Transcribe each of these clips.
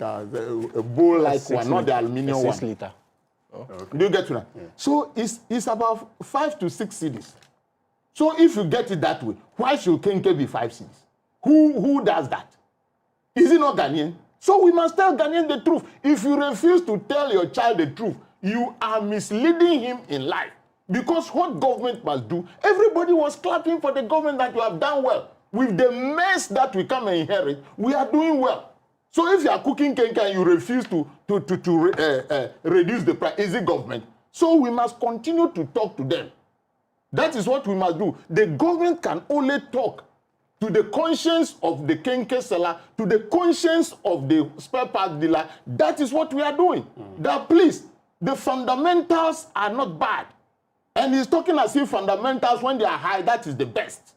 a bowl-like one, not the aluminium one. 6 liter. Oh. Okay. Do you get to that? Yeah. So it's about 5 to 6 cedis. So if you get it that way, why should Kenke be 5 cedis? Who does that? Is it not Ghanaian? So we must tell Ghanaian the truth. If you refuse to tell your child the truth, you are misleading him in life. Because what government must do, everybody was clapping for the government that you have done well. With the mess that we come and inherit, we are doing well. So if you are cooking Kenke and you refuse to reduce the price, is it government? So we must continue to talk to them. That is what we must do. The government can only talk to the conscience of the Kenke seller, to the conscience of the spare parts dealer. That is what we are doing. That please, the fundamentals are not bad. And he's talking as if fundamentals, when they are high, that is the best.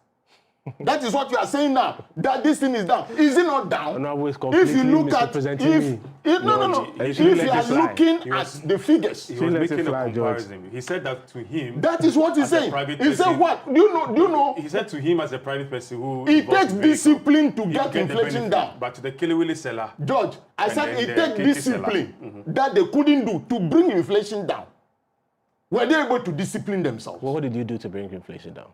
That is what you are saying now. That this thing is down. Is it not down? If you look at if you are looking at the figures, he was making a comparison. He said that to him. That is what he's saying. He said what? Do you know? He said to him as a private person who it takes discipline to get inflation down. But to the Kelewele seller, George, I said it takes discipline that they couldn't do to bring inflation down. Were they able to discipline themselves? Well, what did you do to bring inflation down?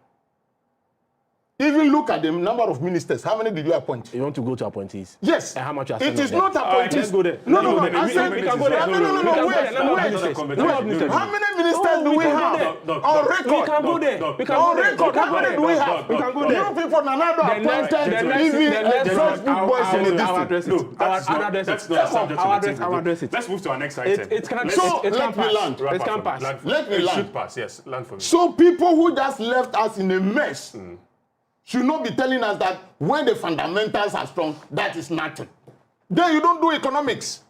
Even look at the number of ministers. How many did you appoint? You want to go to appointees? Yes. And how much are it is not appointees. Let's go there. No. I said we can go there. No. Wait. How many ministers do we have? On record. We can go there. On record. How many do we have? We can go there. You people Nanado appointed even the Facebook boys in the district. That's not a subject. I'll address it. Let's move to our next item. It can pass. It can pass. Let me land. It should pass. Yes, land for me. So people who just left us in a mess should not be telling us that when the fundamentals are strong, that is nothing. Then you don't do economics.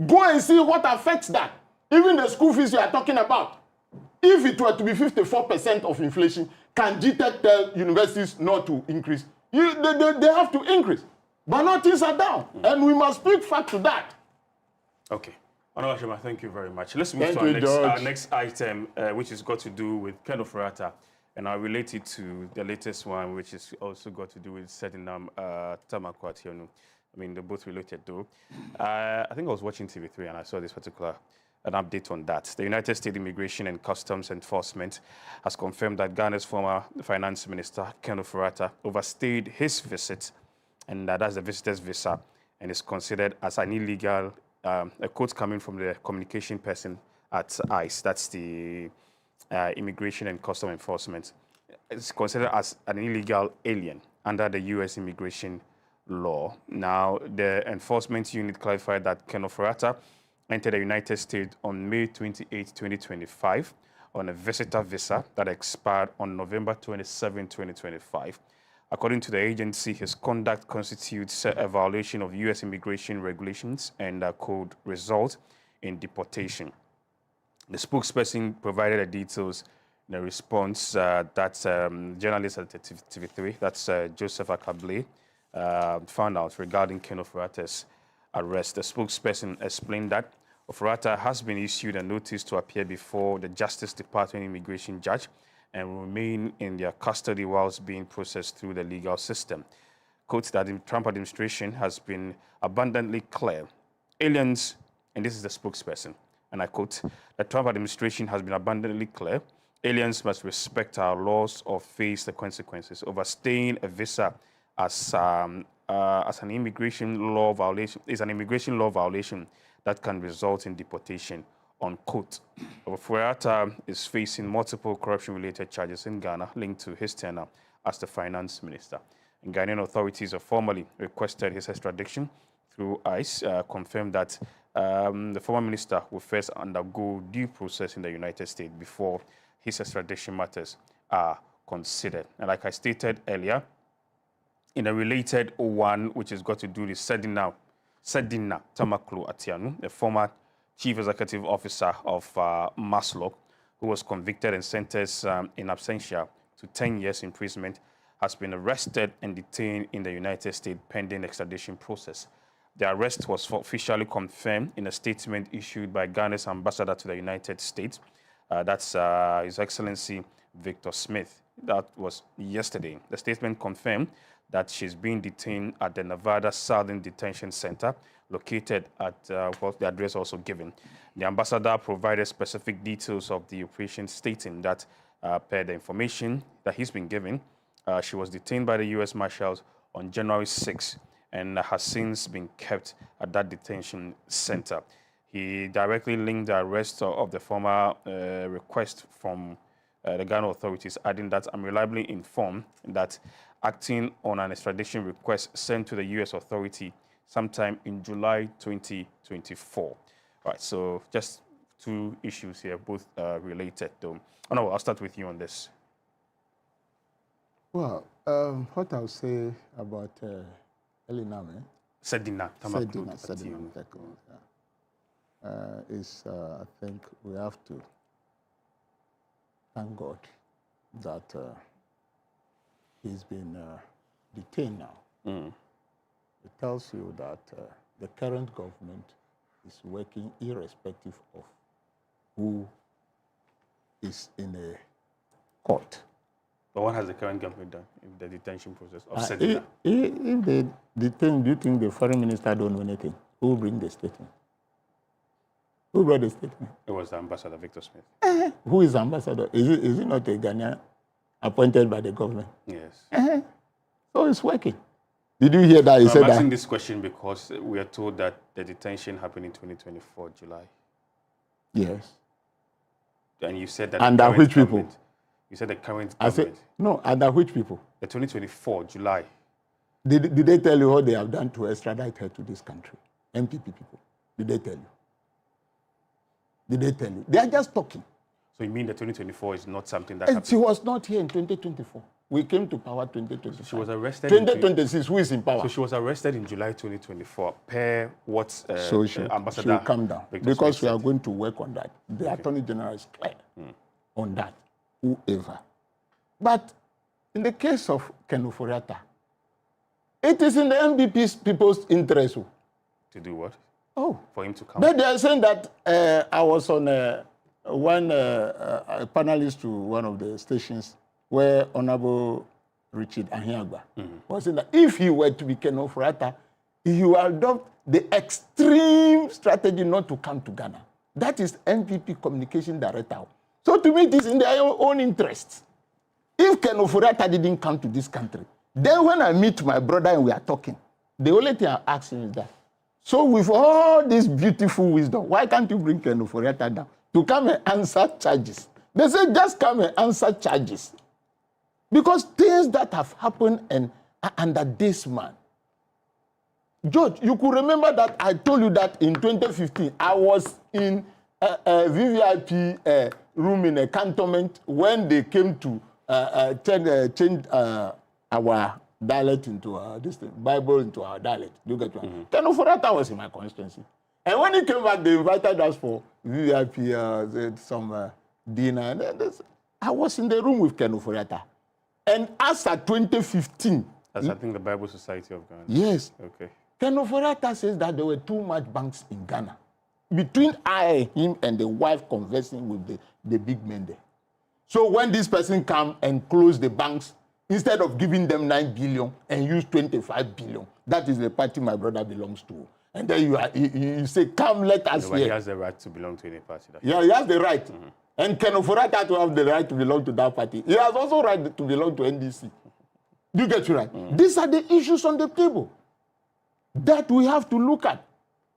Go and see what affects that. Even the school fees you are talking about. If it were to be 54% of inflation, can GTech tell universities not to increase? They have to increase. But now things are down. And we must speak fact to that. Okay. Honorable Shema, thank you very much. Let's move to our next item, which has got to do with Ken Ofori-Atta. And I'll relate it to the latest one, which is also got to do with setting Tamako Ationu. I mean, they're both related, though. I think I was watching TV3 and I saw this particular an update on that. The United States Immigration and Customs Enforcement has confirmed that Ghana's former finance minister, Ken Ofori-Atta, overstayed his visit, and that's the visitor's visa, and is considered as an illegal, a quote coming from the communication person at ICE, that's the Immigration and Customs Enforcement. It's considered as an illegal alien under the U.S. immigration law. Now, the enforcement unit clarified that Ken Ofori-Atta entered the United States on May 28, 2025 on a visitor visa that expired on November 27, 2025. According to the agency, his conduct constitutes a violation of U.S. immigration regulations and could result in deportation. The spokesperson provided the details in a response that journalist at TV3, that's Joseph Akable, found out regarding Ken Ofori-Atta's arrest. The spokesperson explained that Ofori-Atta has been issued a notice to appear before the Justice Department immigration judge and will remain in their custody whilst being processed through the legal system. Quote that the Trump administration has been abundantly clear. Aliens, and this is the spokesperson, and I quote, the Trump administration has been abundantly clear. Aliens must respect our laws or face the consequences. Overstaying a visa as an immigration law violation is an immigration law violation that can result in deportation, unquote. Ofori-Atta is facing multiple corruption-related charges in Ghana linked to his tenure as the finance minister. And Ghanaian authorities have formally requested his extradition through ICE, confirmed that the former minister will first undergo due process in the United States before his extradition matters are considered. And like I stated earlier, in a related one, which has got to do with Sedina Tamaklo Atianu, the former chief executive officer of Maslow, who was convicted and sentenced in absentia to 10 years imprisonment, has been arrested and detained in the United States pending extradition process. The arrest was officially confirmed in a statement issued by Ghana's ambassador to the United States. That's His Excellency Victor Smith. That was yesterday. The statement confirmed that she's being detained at the Nevada Southern Detention Center, located at what the address also given. The ambassador provided specific details of the operation, stating that per the information that he's been given, she was detained by the U.S. Marshals on January 6 and has since been kept at that detention center. He directly linked the arrest of the former request from the Ghana authorities, adding that I'm reliably informed that acting on an extradition request sent to the U.S. authority sometime in July 2024. All right, so just two issues here, both related though. Oh, no, I'll start with you on this. Well, what I'll say about Eliname Sedina is, I think we have to thank God that he's been detained now. It tells you that the current government is working irrespective of who is in a court. But what has the current government done in the detention process of Sedina? If they detain, do you think the foreign minister don't know anything? Who will bring the statement? Who brought the statement? It was the ambassador, Victor Smith. Who is ambassador? Is it not a Ghanaian appointed by the government? Yes. So it's working. Did you hear that? He said I'm asking that. this question because we are told that the detention happened in 2024, July. Yes. And you said that. Under which people? You said the current government. I said, no, under which people? The 2024, July. Did they tell you what they have done to extradite her to this country? MPP people. Did they tell you? Did they tell you? They are just talking. So you mean the 2024 is not something that And happened? she was not here in 2024. We came to power 2024. She was arrested 2026, who is in power? So she was arrested in July 2024, per what So she Ambassador will come down. Victor Because Smith we are said. going to work on that. The Attorney General is clear on that, whoever. But in the case of Ken Ofori-Atta, it is in the MPP's people's interest. To do what? Oh. For him to come. But they are saying that I was on a panelist to one of the stations where Honorable Richard Ahiagba was saying that if he were to be Ken Ofori-Atta, he will adopt the extreme strategy not to come to Ghana. That is MPP communication director. So to me, it is in their own interests. If Ken Ofori-Atta didn't come to this country, then when I meet my brother and we are talking, the only thing I ask him is that, so with all this beautiful wisdom, why can't you bring Ken Ofori-Atta down to come and answer charges? They say just come and answer charges. Because things that have happened and under this man. George, you could remember that I told you that in 2015, I was in a VVIP room in a cantonment when they came to change our dialect into this thing, Bible into our dialect. Do you get one? Ken Ofori-Atta was in my constituency. And when he came back, they invited us for VVIP, some dinner. And I was in the room with Ken Ofori-Atta. And as at 2015... That's, I think, the Bible Society of Ghana. Yes. Okay. Ken Ofori-Atta says that there were too much banks in Ghana. Between I, him, and the wife conversing with the big men there. So when this person come and close the banks, instead of giving them 9 billion and use 25 billion, that is the party my brother belongs to. And then you say, come, let us No, hear. he has the right to belong to any party. Yeah, he has the right. And Ken Ofori-Atta to have the right to belong to that party. He has also right to belong to NDC. Do you get it right? These are the issues on the table that we have to look at.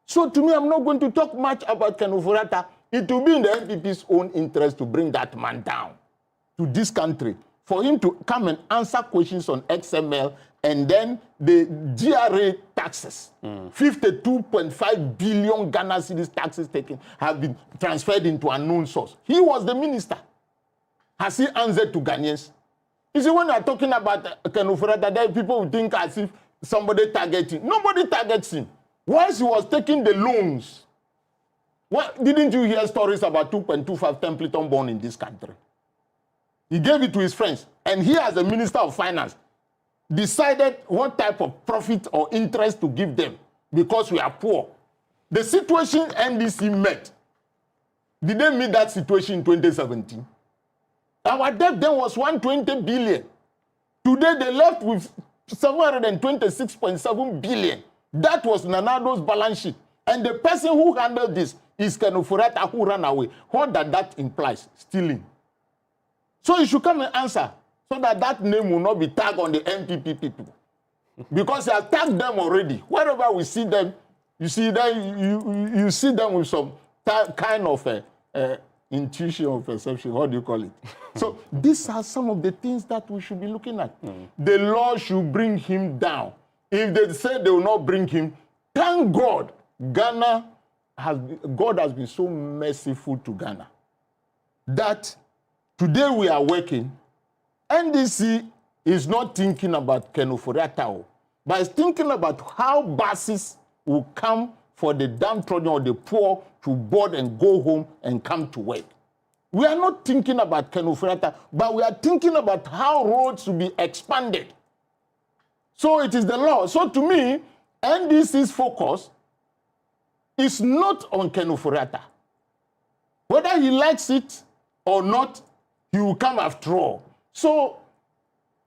So to me, I'm not going to talk much about Ken Ofori-Atta. It will be in the NPP's own interest to bring that man down to this country, for him to come and answer questions on XML, and then the GRA taxes, 52.5 billion Ghana cedis taxes taken, have been transferred into unknown source. He was the minister. Has he answered to Ghanaians? You see, when you are talking about Ken Ofori-Atta, then people will think as if somebody targets him. Nobody targets him. Once he was taking the loans, didn't you hear stories about 2.25 Templeton bond in this country? He gave it to his friends. And he, as a minister of finance, decided what type of profit or interest to give them because we are poor. The situation NDC met, did they meet that situation in 2017? Our debt then was 120 billion. Today they left with 726.7 billion. That was Nana Addo's balance sheet. And the person who handled this is Ken Ofori-Atta, who ran away. What that implies? Stealing. So you should come and answer so that that name will not be tagged on the NPP people. Because he has tagged them already. Wherever we see them, you see them, you see them with some kind of intuition or perception. What do you call it? So these are some of the things that we should be looking at. The law should bring him down. If they say they will not bring him, thank God, God has been so merciful to Ghana that today we are working. NDC is not thinking about Ken Ofori-Atta, but it's thinking about how buses will come for the downtrodden or the poor to board and go home and come to work. We are not thinking about Ken Ofori-Atta, but we are thinking about how roads will be expanded. So it is the law. So to me, NDC's focus is not on Ken Ofori-Atta. Whether he likes it or not, he will come after all. So,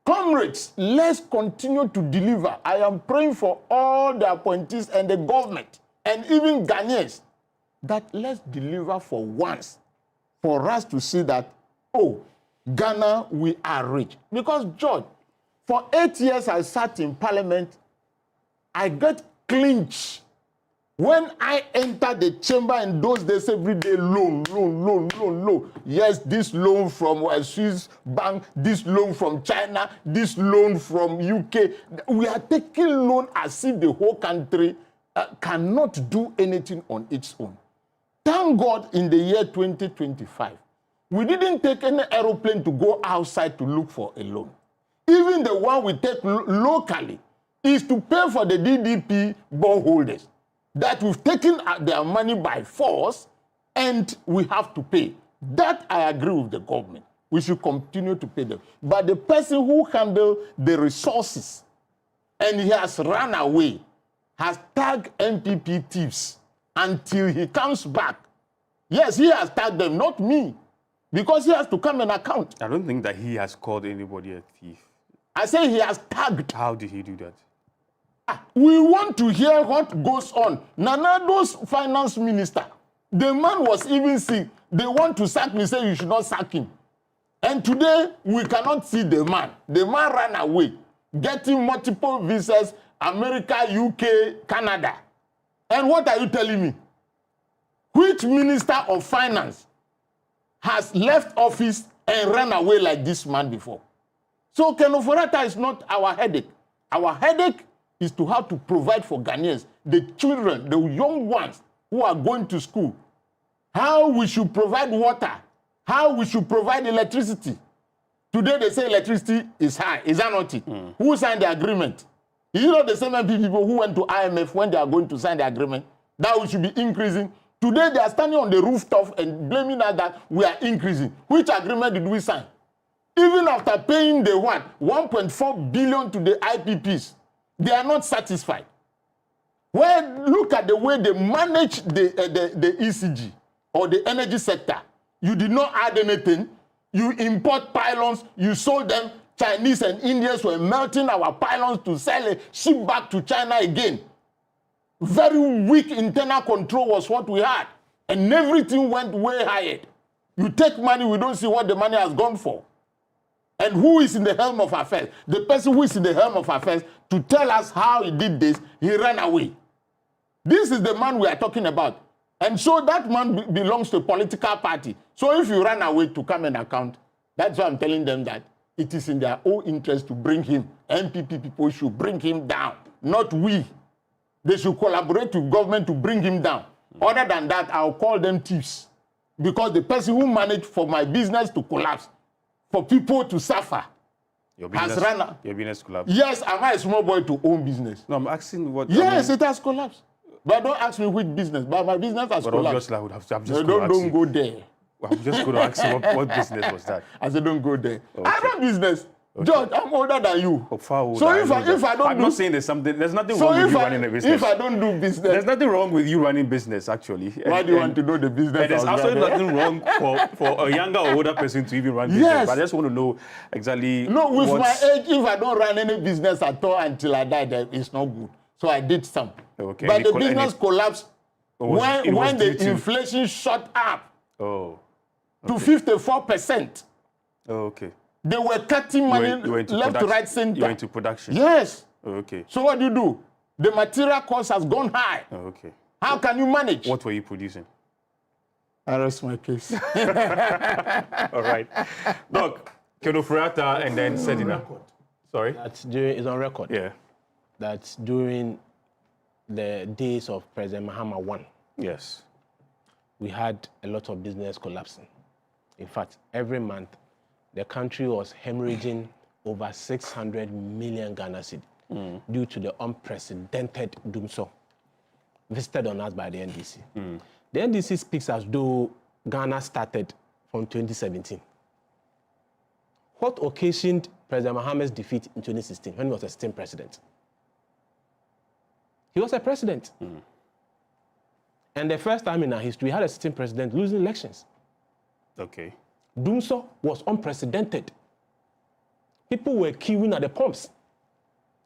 comrades, let's continue to deliver. I am praying for all the appointees and the government and even Ghanaians that let's deliver for once, for us to see that, oh, Ghana, we are rich. Because, George, for 8 years I sat in parliament, I got clinched. When I entered the chamber in those days, every day, loan. Yes, this loan from a Swiss bank, this loan from China, this loan from UK. We are taking loan as if the whole country cannot do anything on its own. Thank God in the year 2025, we didn't take any aeroplane to go outside to look for a loan. Even the one we take locally is to pay for the DDP bondholders that we've taken their money by force and we have to pay. That I agree with the government. We should continue to pay them. But the person who handled the resources and he has run away has tagged NPP thieves until he comes back. Yes, he has tagged them, not me, because he has to come and account. I don't think that he has called anybody a thief. I say he has tagged. How did he do that? We want to hear what goes on. Nana Addo's finance minister, the man was even sick. They want to sack me, say you should not sack him. And today, we cannot see the man. The man ran away, getting multiple visas, America, UK, Canada. And what are you telling me? Which minister of finance has left office and ran away like this man before? So Ken Ofori-Atta is not our headache. Our headache is to have to provide for Ghanaians, the children, the young ones who are going to school, how we should provide water, how we should provide electricity. Today they say electricity is high. Is that not it? Who signed the agreement? Is it not the same people who went to IMF when they are going to sign the agreement that we should be increasing? Today they are standing on the rooftop and blaming us that we are increasing. Which agreement did we sign? Even after paying the what? 1.4 billion to the IPPs, they are not satisfied. Well, look at the way they manage the ECG or the energy sector. You did not add anything. You import pylons. You sold them. Chinese and Indians were melting our pylons to sell a ship back to China again. Very weak internal control was what we had. And everything went way higher. You take money, we don't see what the money has gone for. And who is in the helm of affairs? The person who is in the helm of affairs to tell us how he did this, he ran away. This is the man we are talking about. And so that man belongs to a political party. So if you run away to come and account, that's why I'm telling them that it is in their own interest to bring him. NPP people should bring him down, not we. They should collaborate with government to bring him down. Other than that, I'll call them thieves. Because the person who managed for my business to collapse, for people to suffer, Your business collapsed. Yes, am I a small boy to own business? No, I'm asking what... Yes, it has collapsed. But don't ask me which business. But my business has collapsed. Obviously, I would have to... Don't go there. I'm just going to ask you what business was that? I said, don't go there. Okay. I have business. Okay. George, I'm older than you. So if I don't I'm not saying there's nothing so wrong with you running a business. If I don't do business, there's nothing wrong with you running business, actually. Why do you want to know the business? And there's absolutely nothing wrong for a younger or older person to even run business. Yes. But I just want to know exactly. No, with my age, if I don't run any business at all until I die, then it's not good. So I did some. Okay. But the business collapsed when the inflation shot up to 54%. Oh, okay. They were cutting money left to right center. You went to production? Yes. Oh, okay. So what do? The material cost has gone high. Oh, okay. How can you manage? What were you producing? I rest my case. All right. Doc, Kenofriata and then Sedina. Sorry? It's on record. Yeah. That during the days of President Mahama I, yes, we had a lot of business collapsing. In fact, every month, the country was hemorrhaging over 600 million Ghana cedi due to the unprecedented doomsday visited on us by the NDC. The NDC speaks as though Ghana started from 2017. What occasioned President Mahama's defeat in 2016 when he was a sitting president? He was a president. And the first time in our history, we had a sitting president losing elections. Okay. Doomsday was unprecedented. People were queuing at the pumps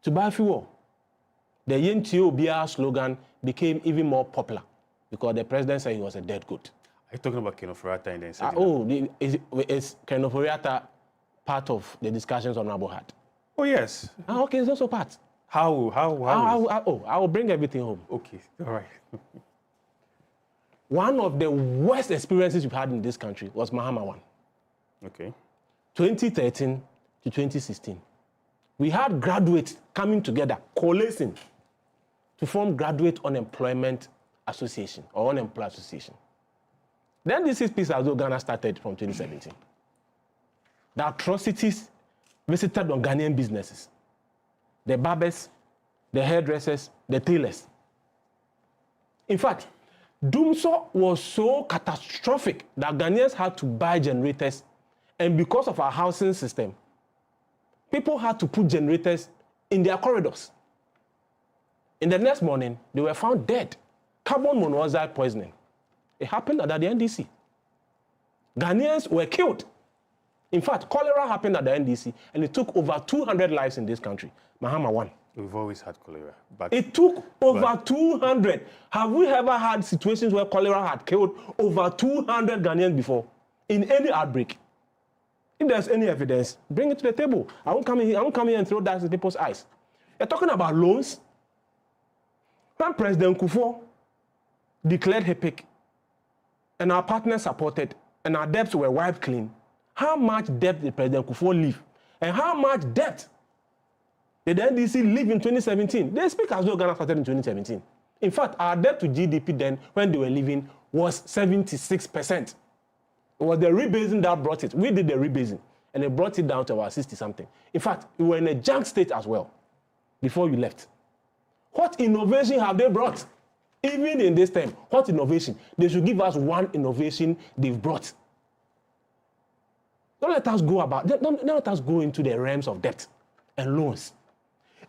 to buy fuel. The Yentio Bia slogan became even more popular because the president said he was a dead goat. Are you talking about Kenofriata and then Sedina? Is Kenofriata part of the discussions on Honorable had? Oh, yes. Okay, it's also part. How? I will bring everything home. Okay, all right. One of the worst experiences we've had in this country was Mahama I. Okay. 2013 to 2016. We had graduates coming together, coalescing to form Graduate Unemployment Association or Unemployed Association. Then this is peace as though Ghana started from 2017. The atrocities visited on Ghanaian businesses. The barbers, the hairdressers, the tailors. In fact, doomsday was so catastrophic that Ghanaians had to buy generators, and because of our housing system, people had to put generators in their corridors. In the next morning, they were found dead. Carbon monoxide poisoning. It happened at the NDC. Ghanaians were killed. In fact, cholera happened at the NDC, and it took over 200 lives in this country. Mahama I. We've always had cholera. It took over 200. Have we ever had situations where cholera had killed over 200 Ghanaians before in any outbreak? If there's any evidence, bring it to the table. I won't come here and throw that in people's eyes. You're talking about loans. When President Kufuor declared HEPIC and our partners supported and our debts were wiped clean, how much debt did President Kufuor leave? And how much debt did the NDC leave in 2017? They speak as though Ghana started in 2017. In fact, our debt to GDP then, when they were leaving, was 76%. It was the rebasing that brought it. We did the rebasing, and it brought it down to about 60-something. In fact, we were in a junk state as well before you left. What innovation have they brought? Even in this time, what innovation? They should give us one innovation they've brought. Don't let us go into the realms of debt and loans.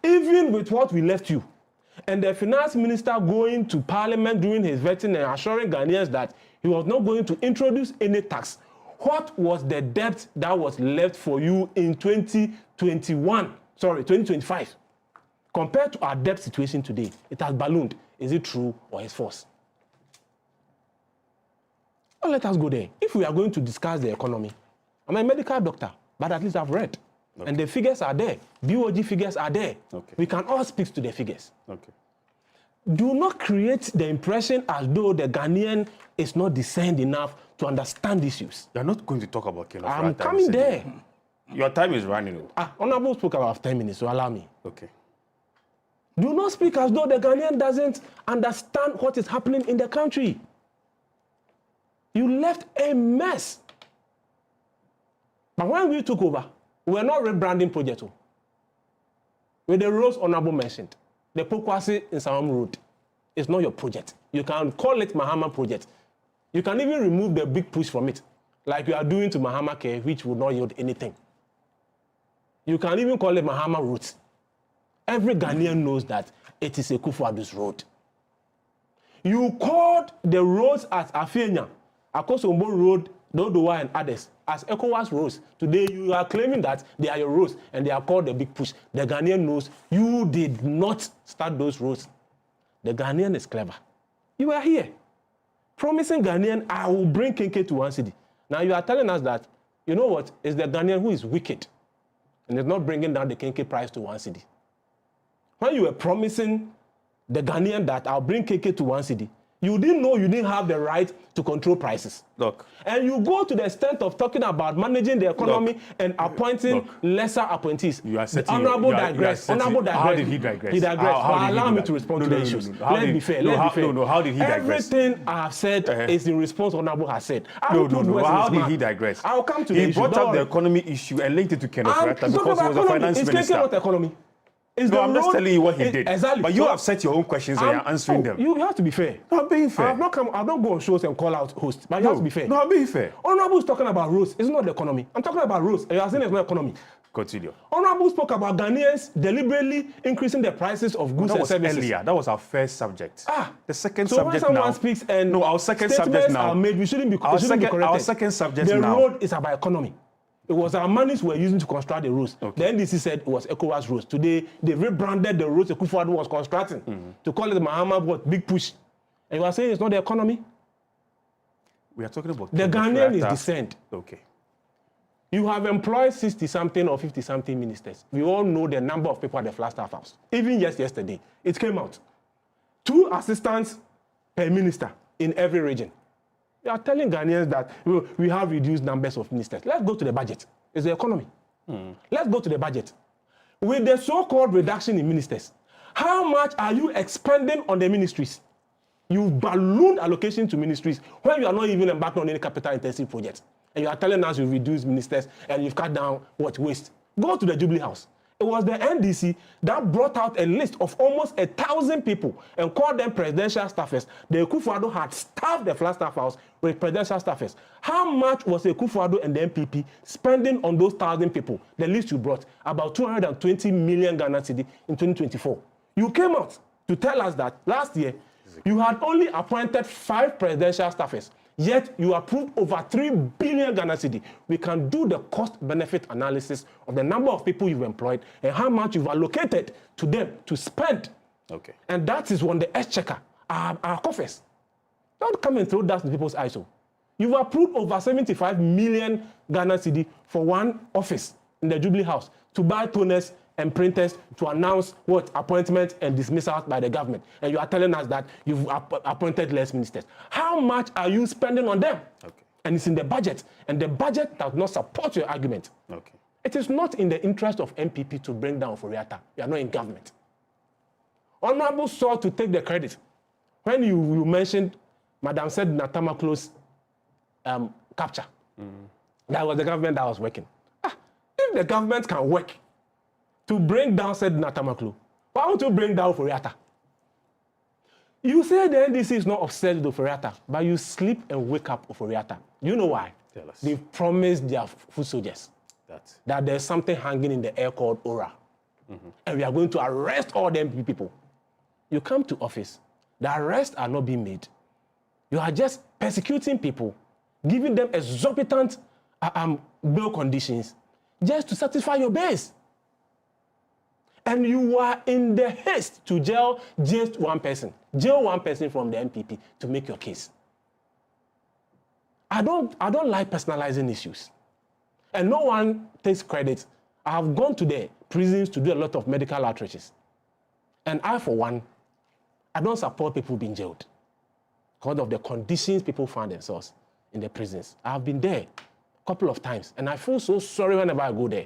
Even with what we left you, and the finance minister going to parliament during his vetting and assuring Ghanaians that he was not going to introduce any tax, what was the debt that was left for you in 2025? Compared to our debt situation today, it has ballooned. Is it true or is it false? Well, let us go there. If we are going to discuss the economy, I'm a medical doctor, but at least I've read. Okay. And the figures are there. BOG figures are there. Okay. We can all speak to the figures. Okay. Do not create the impression as though the Ghanaian is not discerned enough to understand issues. You're not going to talk about Kenofriata. I'm coming there. Your time is running. Honorable spoke about 10 minutes, so allow me. Okay. Do not speak as though the Ghanaian doesn't understand what is happening in the country. You left a mess. But when we took over, we were not rebranding project. With the roads Honorable mentioned, the Pokwasi in Sawam Road is not your project. You can call it Mahama project. You can even remove the big push from it, like you are doing to Mahama Care, which will not yield anything. You can even call it Mahama Road. Every Ghanaian knows that it is a Akufo-Addo's road. You called the roads at Afenya, Akosombo Road, Dodowa and others as ECOWAS roads. Today you are claiming that they are your roads and they are called the big push. The Ghanaian knows you did not start those roads. The Ghanaian is clever. You are here promising Ghanaian, I will bring Kenke to 1 cedi. Now you are telling us that, you know what, it's the Ghanaian who is wicked and is not bringing down the Kenke price to 1 cedi. When you were promising the Ghanaian that I'll bring Kenke to 1 cedi, you didn't know you didn't have the right to control prices. Look. And you go to the extent of talking about managing the economy and appointing lesser appointees. You are setting... Honorable digress. Honorable digress. How did he digress? He digressed. Allow me to respond to the issues. Let's be fair. No, how did he digress? Everything I have said is in response to Honorable has said. No. How did he digress? I'll come to the issue. He brought up the economy issue and linked it to Kenneth Frater because he was a finance minister. It's not economy. No, I'm just telling you what he did. Exactly. But you have set your own questions and you're answering them. You have to be fair. No, I'm being fair. I've not go on shows and call out hosts, but you have to be fair. No, I'm being fair. Honorable is talking about roads. It's not the economy. I'm talking about roads. And you are saying it's not economy. Continue. Honorable spoke about Ghanaians deliberately increasing the prices of goods and services. Earlier. That was our first subject. The second so subject now. So when someone speaks and our second subject now. Are made, we shouldn't be corrected. Our second subject now. The road is about economy. It was our monies we were using to construct the roads. Okay. The NDC said it was ECOWAS roads. Today, they rebranded the roads Akufo-Addo was constructing to call it the Mahama big push. And you are saying it's not the economy? We are talking about... The Ghanaian is descent. Okay. You have employed 60-something or 50-something ministers. We all know the number of people at the Flagstaff House. Even yesterday, it came out. 2 assistants per minister in every region. You are telling Ghanaians that we have reduced numbers of ministers. Let's go to the budget. It's the economy. Let's go to the budget. With the so-called reduction in ministers, how much are you expending on the ministries? You ballooned allocation to ministries when you are not even embarked on any capital-intensive projects. And you are telling us you've reduced ministers and you've cut down waste. Go to the Jubilee House. It was the NDC that brought out a list of almost 1,000 people and called them presidential staffers. The Akufo-Addo had staffed the Flagstaff House with presidential staffers. How much was Akufo-Addo and the MPP spending on those 1,000 people? The list you brought, about 220 million Ghana cedi in 2024. You came out to tell us that last year, you had only appointed 5 presidential staffers. Yet you approved over 3 billion Ghana cedi. We can do the cost-benefit analysis of the number of people you've employed and how much you've allocated to them to spend. Okay. And that is on the exchequer, our coffers. Don't come and throw that in people's eyes. You've approved over 75 million Ghana cedi for one office in the Jubilee House to buy toners and printers to announce what appointment and dismissal by the government. And you are telling us that you've appointed less ministers. How much are you spending on them? Okay. And it's in the budget. And the budget does not support your argument. Okay. It is not in the interest of MPP to bring down Ofori-Atta. You are not in government. Honorable sought to take the credit. When you mentioned Madam said Natamaklo's capture, that was the government that was working. If the government can work to bring down said Natamaklo, why don't you bring down Ofori-Atta? You say the NDC is not obsessed with Ofori-Atta, but you sleep and wake up Ofori-Atta. You know why? Tell us. They've promised their foot soldiers that there's something hanging in the air called Aura. And we are going to arrest all them people. You come to office, the arrests are not being made. You are just persecuting people, giving them exorbitant bail conditions just to satisfy your base. And you are in the haste to jail just one person. Jail one person from the MPP to make your case. I don't like personalizing issues. And no one takes credit. I have gone to the prisons to do a lot of medical outreaches. And I, for one, I don't support people being jailed because of the conditions people find themselves in the prisons. I have been there a couple of times, and I feel so sorry whenever I go there.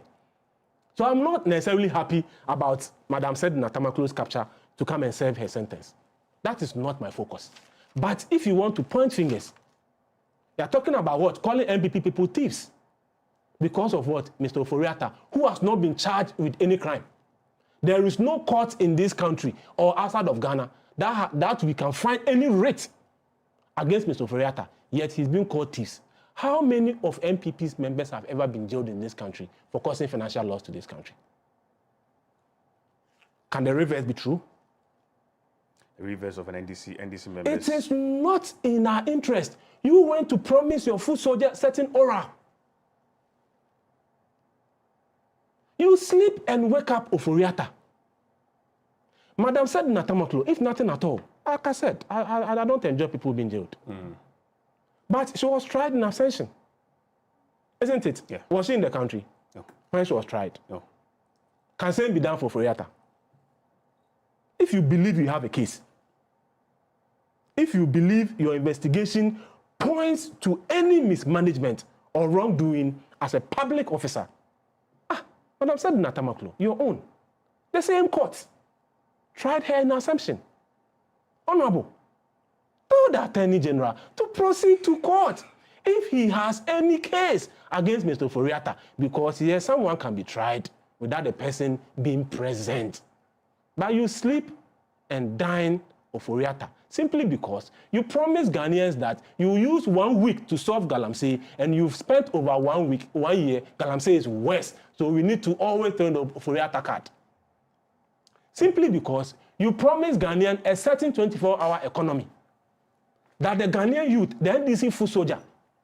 So I'm not necessarily happy about Madam said Natamaklo's capture to come and serve her sentence. That is not my focus. But if you want to point fingers, you're talking about what? Calling MPP people thieves. Because of what? Mr. Ofori-Atta, who has not been charged with any crime. There is no court in this country or outside of Ghana that we can find any writ against Mr. Ofori-Atta, yet he's being called thieves. How many of NPP's members have ever been jailed in this country for causing financial loss to this country? Can the reverse be true? The reverse of an NDC member. It is not in our interest. You went to promise your foot soldier certain aura. You sleep and wake up Oforiatta. Madam said in Atamaklo, if nothing at all, like I said, I don't enjoy people being jailed. But she was tried in abstention. Isn't it? Yeah. Was she in the country? No. When she was tried? No. Can same be done for Oforiatta? If you believe you have a case, if you believe your investigation points to any mismanagement or wrongdoing as a public officer, Madam said in Atamaklo, your own. The same court tried her in assumption. Honorable, told the Attorney General to proceed to court if he has any case against Mr. Oforiatta, because yes, someone can be tried without the person being present. But you sleep and dine Oforiatta simply because you promised Ghanaians that you use 1 week to solve Galamsey, and you've spent over 1 week, 1 year. Galamsey is worse, so we need to always turn the Oforiatta card. Simply because you promised Ghanaians a certain 24-hour economy, that the Ghanaian youth, the NDC foot soldier,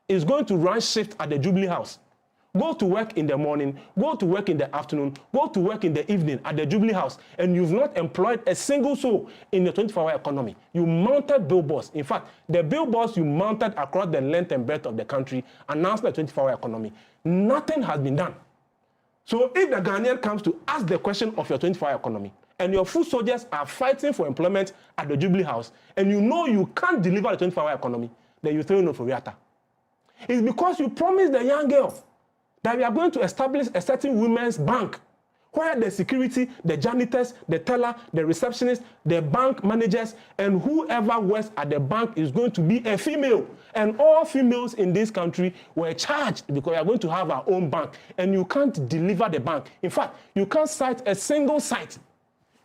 is going to run shift at the Jubilee House. Go to work in the morning, go to work in the afternoon, go to work in the evening at the Jubilee House, and you've not employed a single soul in the 24-hour economy. You mounted billboards. In fact, the billboards you mounted across the length and breadth of the country announced the 24-hour economy. Nothing has been done. So if the Ghanaian comes to ask the question of your 24-hour economy, and your foot soldiers are fighting for employment at the Jubilee House, and you know you can't deliver the 24-hour economy, then you throw in Oforiatta. It's because you promised the young girl that we are going to establish a certain women's bank where the security, the janitors, the teller, the receptionist, the bank managers, and whoever works at the bank is going to be a female. And all females in this country were charged because we are going to have our own bank. And you can't deliver the bank. In fact, you can't cite a single site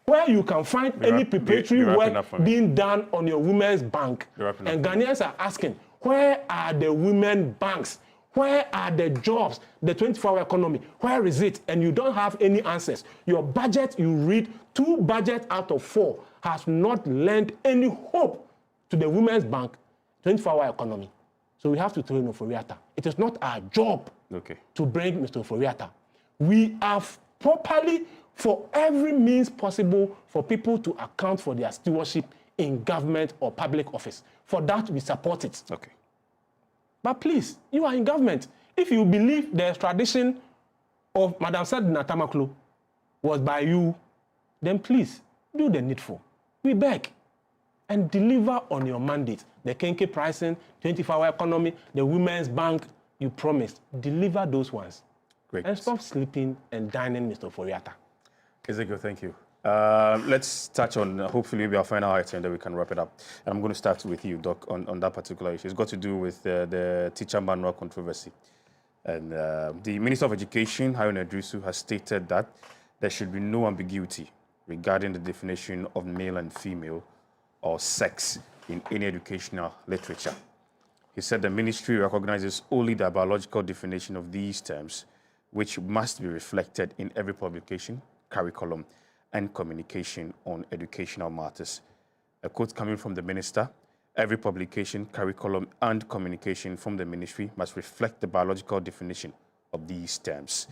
where you can find any preparatory work being done on your women's bank. And Ghanaians are asking, where are the women banks? Where are the jobs, the 24-hour economy? Where is it? And you don't have any answers. Your budget, you read 2 budgets out of 4, has not lent any hope to the women's bank, 24-hour economy. So we have to throw in Oforiatta. It is not our job to bring Mr. Oforiatta. We have properly, for every means possible, for people to account for their stewardship in government or public office. For that, we support it. Okay. But please, you are in government. If you believe the extradition of Madam Sadina Tamaklo was by you, then please do the needful. We beg and deliver on your mandate. The Kenke pricing, 24-hour economy, the women's bank, you promised. Deliver those ones. Great. And stop sleeping and dining, Mr. Oforiatta. Ezekiel, thank you. Let's touch on, hopefully, maybe our final item that we can wrap it up. And I'm going to start with you, Doc, on that particular issue. It's got to do with the teacher manual controversy. And the Minister of Education, Haruna Iddrisu, has stated that there should be no ambiguity regarding the definition of male and female or sex in any educational literature. He said the ministry recognizes only the biological definition of these terms, which must be reflected in every publication, curriculum, and communication on educational matters. A quote coming from the minister: every publication, curriculum, and communication from the ministry must reflect the biological definition of these terms.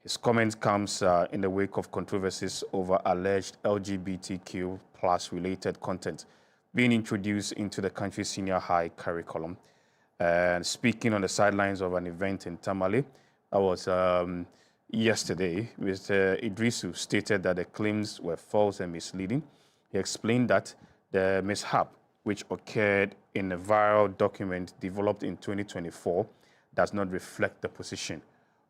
His comment comes in the wake of controversies over alleged LGBTQ+ related content being introduced into the country's senior high curriculum. And speaking on the sidelines of an event in Tamale, that was yesterday, Mr. Iddrisu stated that the claims were false and misleading. He explained that the mishap, which occurred in a viral document developed in 2024, does not reflect the position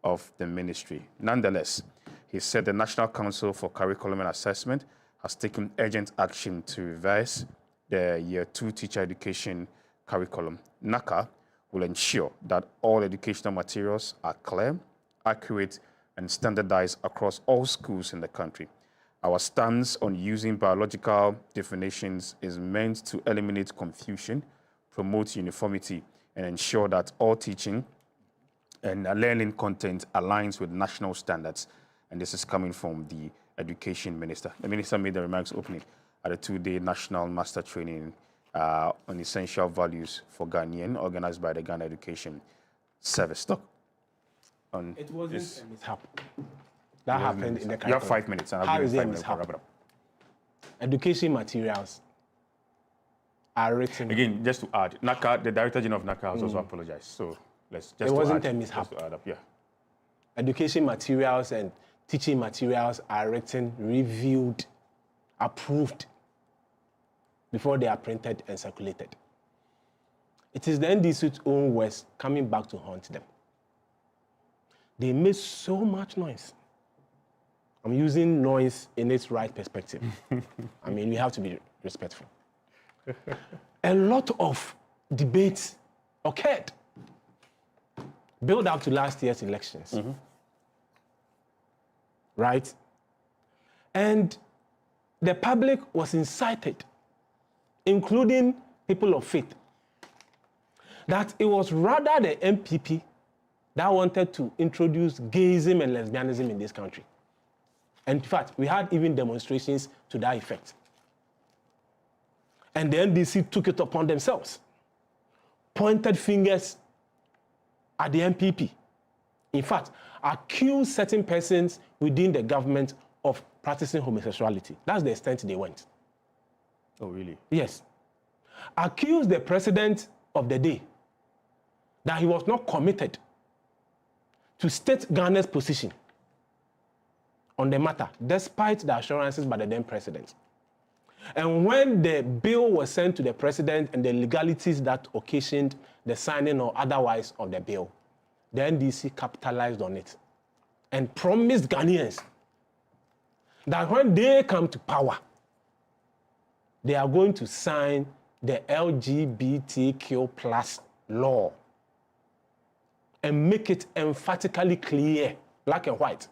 of the ministry. Nonetheless, he said the National Council for Curriculum and Assessment has taken urgent action to revise the Year 2 teacher education curriculum. NACA will ensure that all educational materials are clear, accurate, and standardized across all schools in the country. Our stance on using biological definitions is meant to eliminate confusion, promote uniformity, and ensure that all teaching and learning content aligns with national standards. And this is coming from the Education Minister. The Minister made the remarks opening at a 2-day National Master Training on Essential Values for Ghanaian, organized by the Ghana Education Service. Look, it wasn't a mishap. That happened in the curriculum. You have 5 minutes. And How is it a mishap? Education materials are written. Again, just to add, NACA, the Director General of NACA has also apologized. So let's just it wasn't a mishap. Just to add up, yeah. Education materials and teaching materials are written, reviewed, approved before they are printed and circulated. It is the NDC's own words coming back to haunt them. They made so much noise. I'm using noise in its right perspective. I mean, we have to be respectful. A lot of debates occurred build up to last year's elections. Right? And the public was incited, including people of faith, that it was rather the MPP that wanted to introduce gayism and lesbianism in this country. And in fact, we had even demonstrations to that effect. And the NDC took it upon themselves, pointed fingers at the MPP. In fact, accused certain persons within the government of practicing homosexuality. That's the extent they went. Oh, really? Yes. Accused the president of the day that he was not committed to state Ghana's position on the matter, despite the assurances by the then president. And when the bill was sent to the president and the legalities that occasioned the signing or otherwise of the bill, the NDC capitalized on it and promised Ghanaians that when they come to power, they are going to sign the LGBTQ plus law and make it emphatically clear, black and white.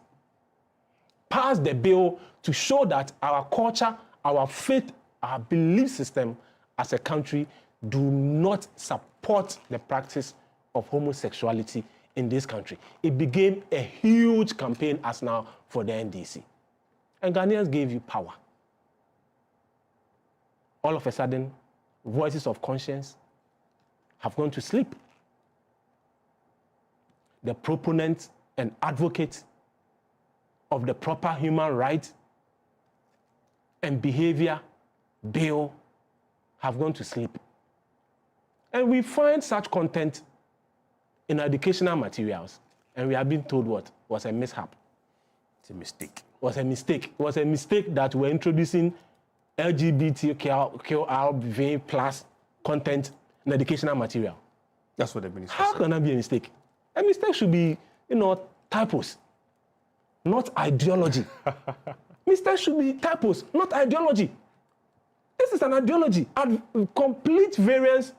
Pass the bill to show that our culture, our faith, our belief system as a country do not support the practice of homosexuality in this country. It became a huge campaign as now for the NDC. And Ghanaians gave you power. All of a sudden, voices of conscience have gone to sleep. The proponents and advocates of the proper human rights and behavior bill have gone to sleep. And we find such content in educational materials, and we have been told what was a mishap. It's a mistake. Was a mistake. It was a mistake that we're introducing LGBTQRV plus content in educational material. That's what the minister How said. can that be a mistake? A mistake should be, typos, not ideology. Mistake should be typos, not ideology. This is an ideology, a complete variance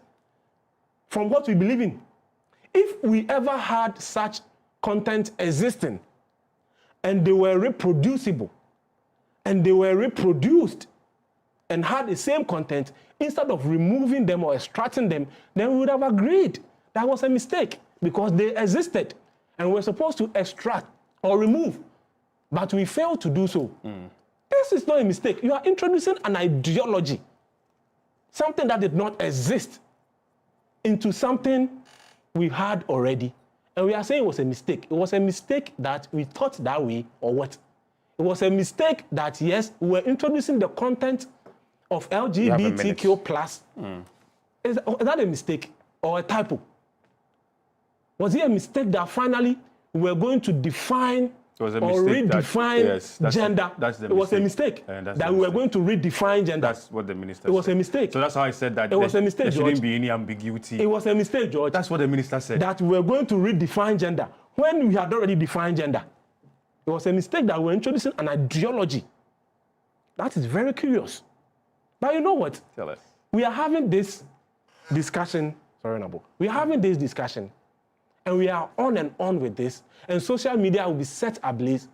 from what we believe in. If we ever had such content existing, and they were reproducible, and they were reproduced, and had the same content, instead of removing them or extracting them, then we would have agreed that was a mistake because they existed and we're supposed to extract or remove, but we failed to do so. This is not a mistake. You are introducing an ideology, something that did not exist, into something we had already, and we are saying it was a mistake. It was a mistake that we thought that way, or what? It was a mistake that, yes, we were introducing the content of LGBTQ plus. Is that a mistake or a typo? Was it a mistake that finally we were going to define or redefine gender? It was a mistake that we were going to redefine gender. That's what the minister said. It was a mistake. So that's how I said that it was a mistake, there shouldn't George. be any ambiguity. It was a mistake, George. That's what the minister said. That we were going to redefine gender when we had already defined gender. It was a mistake that we were introducing an ideology. That is very curious. But you know what? Tell us. We are having this discussion. Sorry, Nabo. We are having this discussion. And we are on and on with this. And social media will be set ablaze.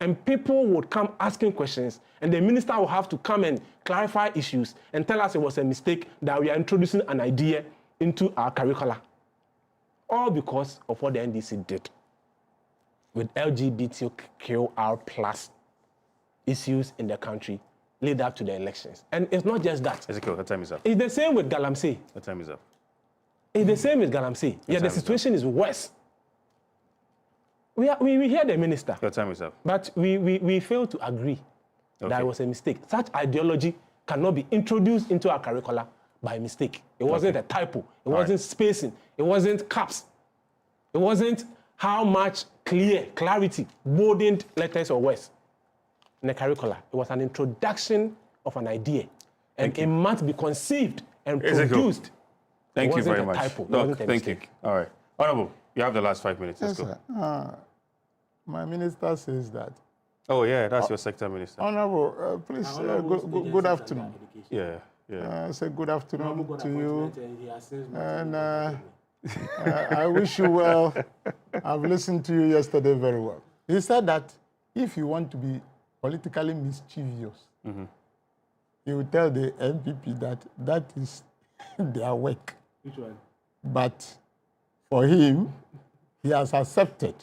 And people would come asking questions. And the minister will have to come and clarify issues and tell us it was a mistake that we are introducing an idea into our curricula. all because of what the NDC did with LGBTQR plus issues in the country lead up to the elections. And it's not just that. Ezekiel, the time is up. It's the same with Galamsey. The time is up. It's the same with Galamsey. Yeah, the situation is worse. We hear the minister. Your time is up. But we fail to agree that it was a mistake. Such ideology cannot be introduced into our curricula by mistake. It wasn't a typo. It wasn't spacing. It wasn't caps. It wasn't how much clarity, bolded letters or words in the curricula. It was an introduction of an idea. And it must be conceived and produced. Thank you very much. Typo. Look, thank you. All right. Honorable, you have the last 5 minutes. Let's go. My minister says that. Oh, yeah, that's your sector minister. Honorable, please, good afternoon. Yeah. Say good afternoon to you. And I wish you well. I've listened to you yesterday very well. He said that if you want to be politically mischievous, you will tell the MPP that is their work. Which one? But for him, he has accepted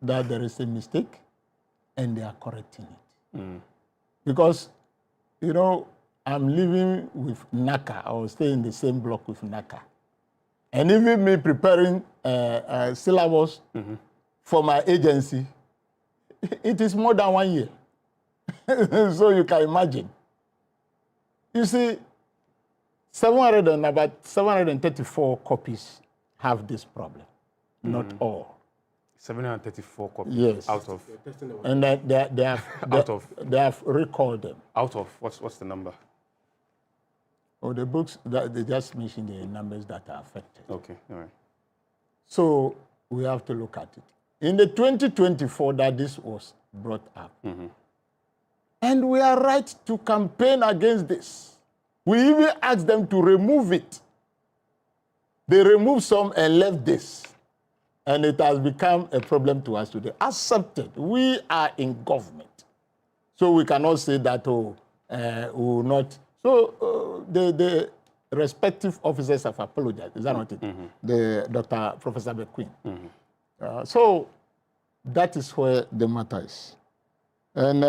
that there is a mistake and they are correcting it. Because, you know, I'm living with NACA. I will stay in the same block with NACA. And even me preparing syllabus for my agency, it is more than 1 year. So you can imagine. You see, about 734 copies have this problem. Not all. 734 copies. Yes. Out of. And they have recalled them. Out of what's the number? Oh, the books that they just mentioned the numbers that are affected. Okay, all right. So we have to look at it. In the 2024 that this was brought up. And we are right to campaign against this. We even asked them to remove it. They removed some and left this. And it has become a problem to us today. Accepted. We are in government. So we cannot say that, we will not. So the respective officers have apologized. Is that not it? The Professor McQueen. So that is where the matter is. And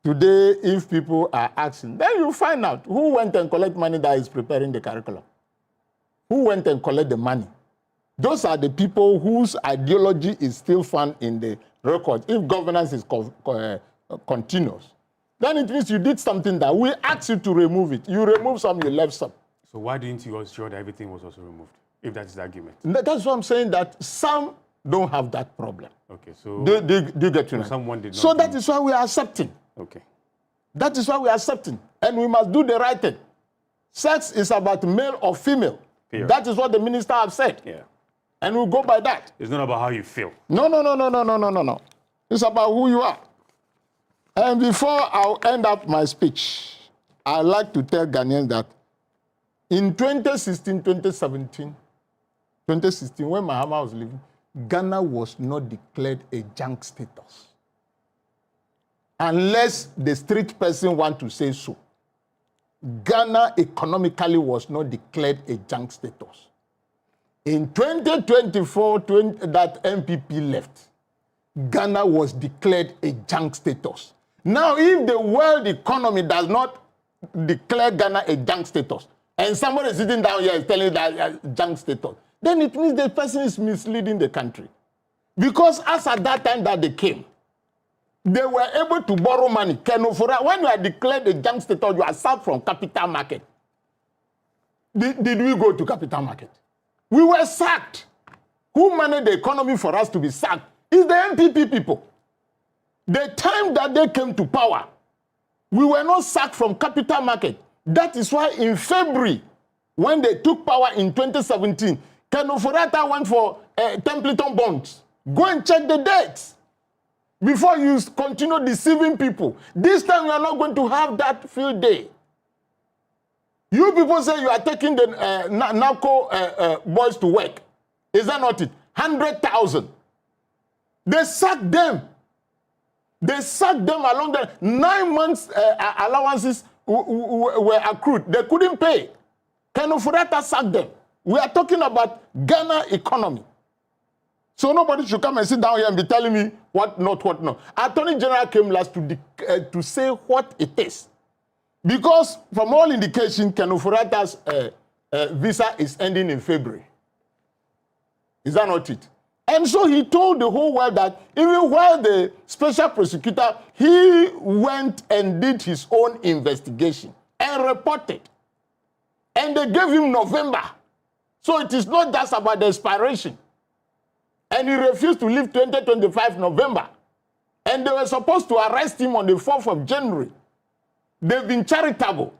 today, if people are asking, then you find out who went and collect money that is preparing the curriculum. Who went and collect the money? Those are the people whose ideology is still found in the record. If governance is continuous, then it means you did something that we asked you to remove it. You remove some, you left some. So why didn't you ensure that everything was also removed, if that is the argument? That's what I'm saying, that some don't have that problem. Okay, so... Do you get to know? Someone did not. So that is why we are accepting. Okay. That is why we are accepting. And we must do the right thing. Sex is about male or female. Period. That is what the minister have said. Yeah. And we'll go by that. It's not about how you feel. No. It's about who you are. And before I'll end up my speech, I'd like to tell Ghanaians that in 2016, 2017, when Mahama was living, Ghana was not declared a junk status. Unless the street person want to say so. Ghana economically was not declared a junk status. In 2024, that MPP left, Ghana was declared a junk status. Now, if the world economy does not declare Ghana a junk status, and somebody sitting down here is telling that junk status, then it means the person is misleading the country. Because as at that time that they came, they were able to borrow money. When you are declared a junk status, you are sacked from capital market. Did we go to capital market? We were sacked. Who managed the economy for us to be sacked? Is the MPP people. The time that they came to power, we were not sacked from capital market. That is why in February, when they took power in 2017, Kenoforata went for Templeton bonds. Go and check the dates before you continue deceiving people. This time you are not going to have that field day. You people say you are taking the NACO boys to work. Is that not it? 100,000. They sacked them. They sacked them along the 9 months allowances were accrued. They couldn't pay. Kenoforata sacked them. We are talking about Ghana economy. So nobody should come and sit down here and be telling me what not, what not. Attorney General came last to say what it is. Because from all indication, Ken Ofori-Atta's visa is ending in February. Is that not it? And so he told the whole world that even while the special prosecutor, he went and did his own investigation and reported. And they gave him November. So it is not just about the expiration. And he refused to leave 2025 November. And they were supposed to arrest him on the 4th of January. They've been charitable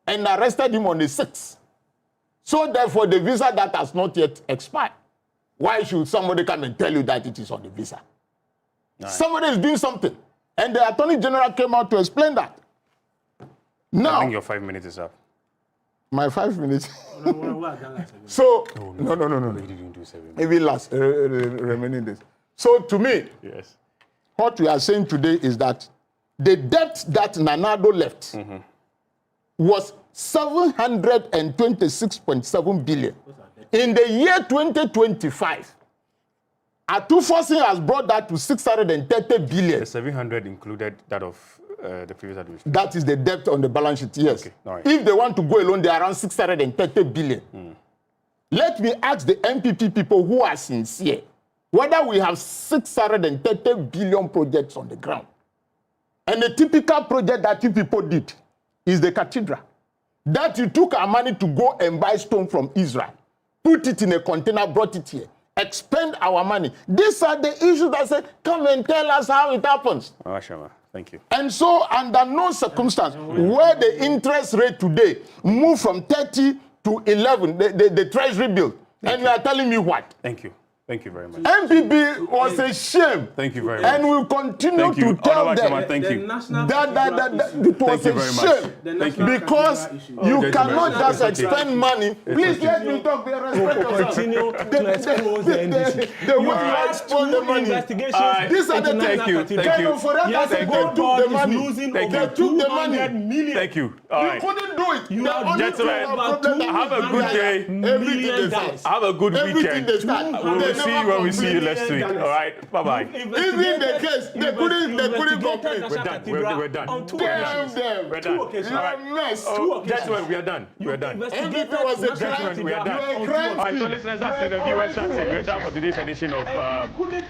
and arrested him on the 6th. So therefore, the visa that has not yet expired. Why should somebody come and tell you that it is on the visa? Right. Somebody is doing something. And the Attorney General came out to explain that. Now, I think your 5 minutes is up. My 5 minutes. So, no. Maybe last remaining days. So to me, yes, what we are saying today is that the debt that Nana Addo left was 726.7 billion. In the year 2025, Atufosin has brought that to 630 billion. The 700 included that of the previous administration. That is the debt on the balance sheet, yes. Okay. All right. If they want to go alone, they are around 630 billion. Let me ask the MPP people who are sincere whether we have 630 billion projects on the ground. And the typical project that you people did is the cathedral. That you took our money to go and buy stone from Israel, put it in a container, brought it here, expend our money. These are the issues that say, come and tell us how it happens. Ashama, thank you. And so, under no circumstance, where the interest rate today moved from 30 to 11, the treasury bill, and you are telling me what? Thank you. Thank you very much. MPP was a shame. Thank you very much. And we'll continue to tell them thank you. that it was a shame. Because you cannot just expend money. Please let me talk. Continue to expose the NDC. The way you expose the money. These are the Thank you. Thank you. They took the money. Thank you. All right. You couldn't do it. Gentlemen, have a good day. Have a good weekend. We'll see you when we see you next week. All right. Bye-bye. Even the case, they couldn't complain. We're done. Damn them. We're done. You're a mess. Gentlemen, we are done. We're done. MVP was a crime. We are done. All right, so listeners, that's the viewers chatting. We're done for today's edition of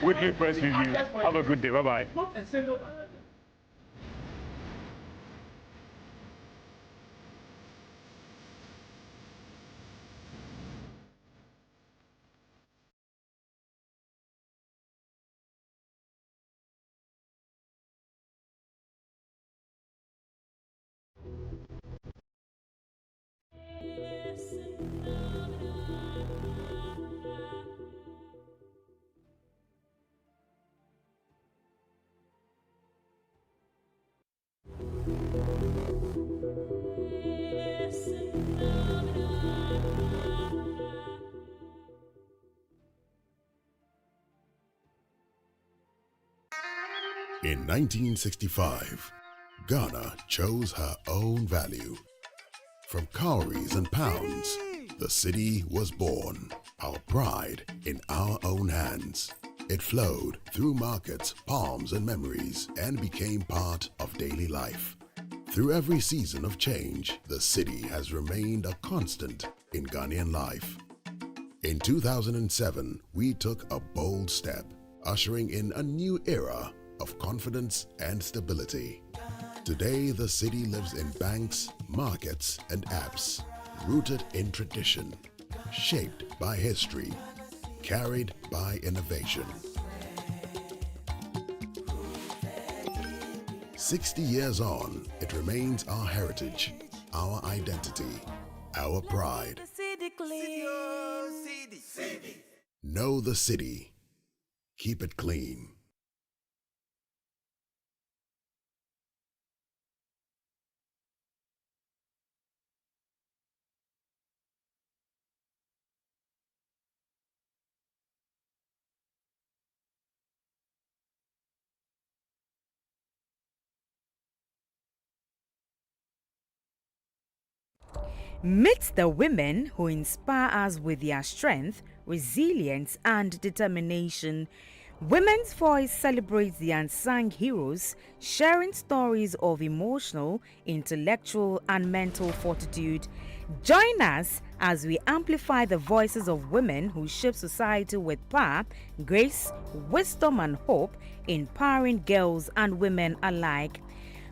Weekly Press Review. Have a good day. Bye-bye. In 1965, Ghana chose her own value. From cowries and pounds, the city was born, our pride in our own hands. It flowed through markets, palms, and memories, and became part of daily life. Through every season of change, the city has remained a constant in Ghanaian life. In 2007, we took a bold step, ushering in a new era of confidence and stability. Today, the city lives in banks, markets, and apps, rooted in tradition, shaped by history, carried by innovation. 60 years on, it remains our heritage, our identity, our pride. Know the city. Keep it clean. Meet the women who inspire us with their strength, resilience, and determination. Women's Voice celebrates the unsung heroes, sharing stories of emotional, intellectual, and mental fortitude. Join us as we amplify the voices of women who shape society with power, grace, wisdom, and hope, empowering girls and women alike.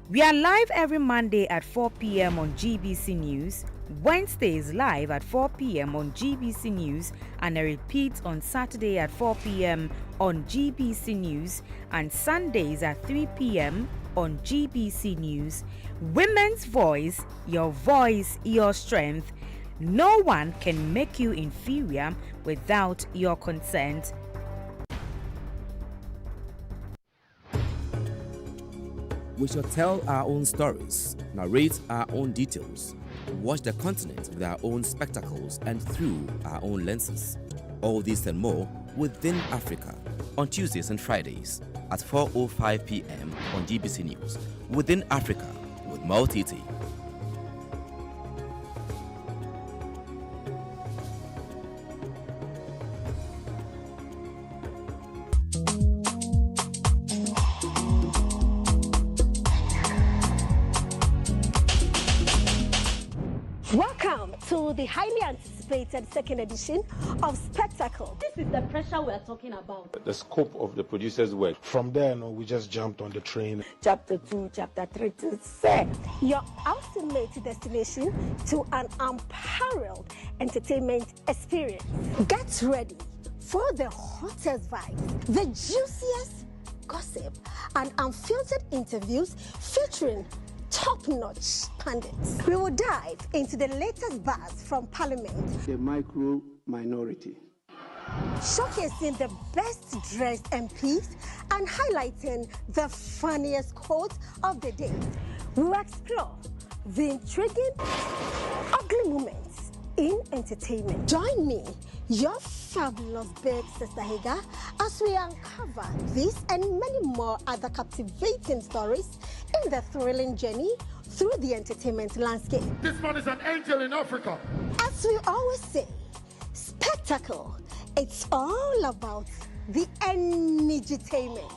We are live every Monday at 4 p.m. on GBC News, Wednesdays live at 4 p.m. on GBC News, and a repeat on Saturday at 4 p.m. on GBC News, and Sundays at 3 p.m. on GBC News. Women's Voice, your strength. No one can make you inferior without your consent. We shall tell our own stories, narrate our own details, watch the continent with our own spectacles and through our own lenses. All this and more within Africa on Tuesdays and Fridays at 4:05 p.m. on GBC News. Within Africa with Maltiti. Welcome to the highly anticipated second edition of Spectacle. This is the pressure we're talking about. The scope of the producer's work. From there, we just jumped on the train. Chapter 2, Chapter 3 to 6. Your ultimate destination to an unparalleled entertainment experience. Get ready for the hottest vibes, the juiciest gossip, and unfiltered interviews featuring top-notch pundits. We will dive into the latest buzz from Parliament. The micro minority. Showcasing the best-dressed MPs and highlighting the funniest quotes of the day. We will explore the intriguing, ugly moments in entertainment. Join me, your fabulous babe, Sister Haga, as we uncover this and many more other captivating stories in the thrilling journey through the entertainment landscape. This man is an angel in Africa. As we always say, Spectacle, it's all about the entertainment.